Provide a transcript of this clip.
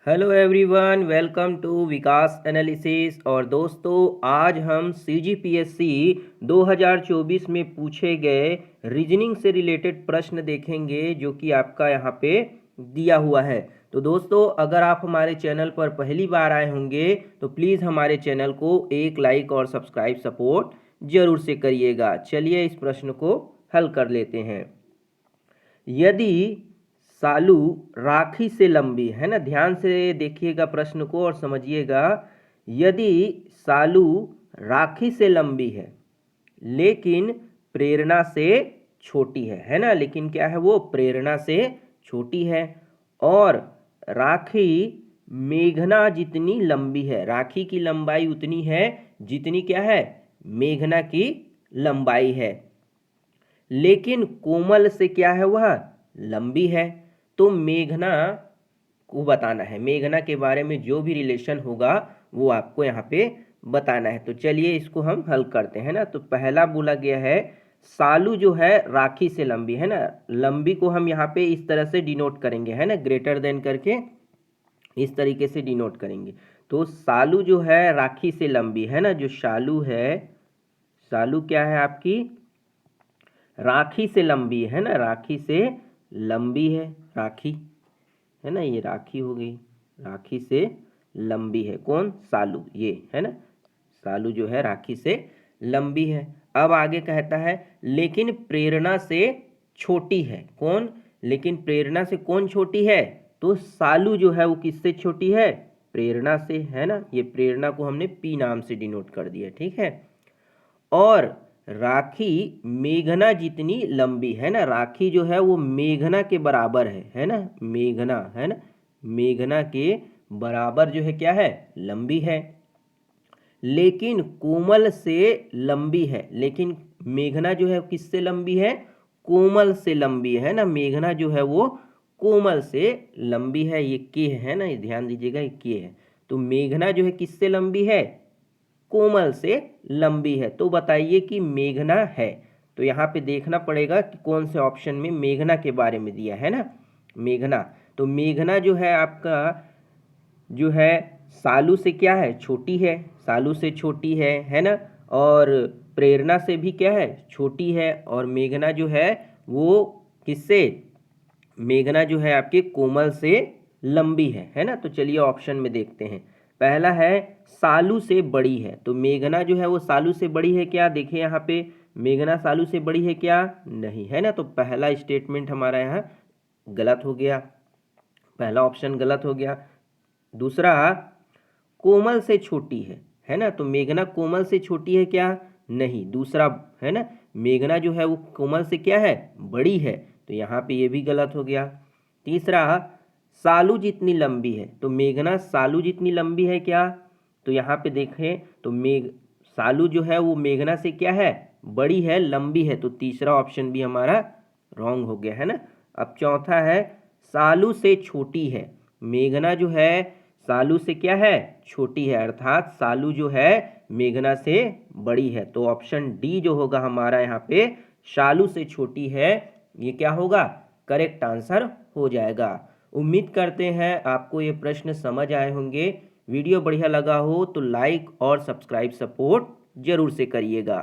Hello everyone, welcome to Vikas analysis. और दोस्तों, आज हम CGPSC 2024 में पूछे गए रीजनिंग से रिलेटेड प्रश्न देखेंगे जो कि आपका यहाँ पे दिया हुआ है। तो दोस्तों, अगर आप हमारे चैनल पर पहली बार आए होंगे तो प्लीज़ हमारे चैनल को एक लाइक और सब्सक्राइब सपोर्ट जरूर से करिएगा। चलिए इस प्रश्न को हल कर लेते हैं। यदि सालू राखी से लंबी है ना, ध्यान से देखिएगा प्रश्न को और समझिएगा। यदि सालू राखी से लंबी है लेकिन प्रेरणा से छोटी है ना, लेकिन क्या है, वो प्रेरणा से छोटी है। और राखी मेघना जितनी लंबी है, राखी की लंबाई उतनी है जितनी क्या है, मेघना की लंबाई है। लेकिन कोमल से क्या है, वह लंबी है। तो मेघना को बताना है, मेघना के बारे में जो भी रिलेशन होगा वो आपको यहाँ पे बताना है। तो चलिए इसको हम हल करते हैं ना। तो पहला बोला गया है सालू जो है राखी से लंबी है ना, लंबी को हम यहाँ पे इस तरह से डिनोट करेंगे है ना, ग्रेटर देन करके इस तरीके से डिनोट करेंगे। तो सालू जो है राखी से लंबी है ना, जो सालू है, सालू क्या है आपकी, राखी से लंबी है ना, राखी से लंबी है, राखी है ना, ये राखी हो गई, राखी से लंबी है कौन, सालू, ये है ना, सालू जो है राखी से लंबी है। अब आगे कहता है लेकिन प्रेरणा से छोटी है, कौन, लेकिन प्रेरणा से कौन छोटी है, तो सालू जो है वो किससे छोटी है, प्रेरणा से, है ना। ये प्रेरणा को हमने पी नाम से डिनोट कर दिया, ठीक है। और राखी मेघना जितनी लंबी है ना, राखी जो है वो मेघना के बराबर है ना, मेघना है ना, मेघना के बराबर जो है क्या है, लंबी है। लेकिन कोमल से लंबी है, लेकिन मेघना जो है किससे लंबी है, कोमल से लंबी है ना, मेघना जो है वो कोमल से लंबी है। ये के है ना, ये ध्यान दीजिएगा, ये के है। तो मेघना जो है किससे लंबी है, कोमल से लंबी है। तो बताइए कि मेघना है। तो यहाँ पे देखना पड़ेगा कि कौन से ऑप्शन में मेघना के बारे में दिया है ना, मेघना। तो मेघना जो है आपका जो है सालू से क्या है, छोटी है, सालू से छोटी है ना। और प्रेरणा से भी क्या है, छोटी है। और मेघना जो है वो किससे, मेघना जो है आपके कोमल से लंबी है ना। तो चलिए ऑप्शन में देखते हैं। पहला है सालू से बड़ी है, तो मेघना जो है वो सालू से बड़ी है क्या, देखिए यहाँ पे मेघना सालू से बड़ी है क्या, नहीं, है ना। तो पहला स्टेटमेंट हमारा यहाँ गलत हो गया, पहला ऑप्शन गलत हो गया। दूसरा, कोमल से छोटी है ना, तो मेघना कोमल से छोटी है क्या, नहीं, दूसरा है ना, मेघना जो है वो कोमल से क्या है, बड़ी है। तो यहाँ पे ये भी गलत हो गया। तीसरा, सालू जितनी लंबी है, तो मेघना सालू जितनी लंबी है क्या, तो यहाँ पे देखें तो सालू जो है वो मेघना से क्या है, बड़ी है, लंबी है। तो तीसरा ऑप्शन भी हमारा रॉन्ग हो गया है ना। अब चौथा है सालू से छोटी है, मेघना जो है सालू से क्या है, छोटी है, अर्थात सालू जो है मेघना से बड़ी है। तो ऑप्शन डी जो होगा हमारा यहाँ पे, सालू से छोटी है, ये क्या होगा, करेक्ट आंसर हो जाएगा। उम्मीद करते हैं आपको ये प्रश्न समझ आए होंगे। वीडियो बढ़िया लगा हो तो लाइक और सब्सक्राइब सपोर्ट जरूर से करिएगा।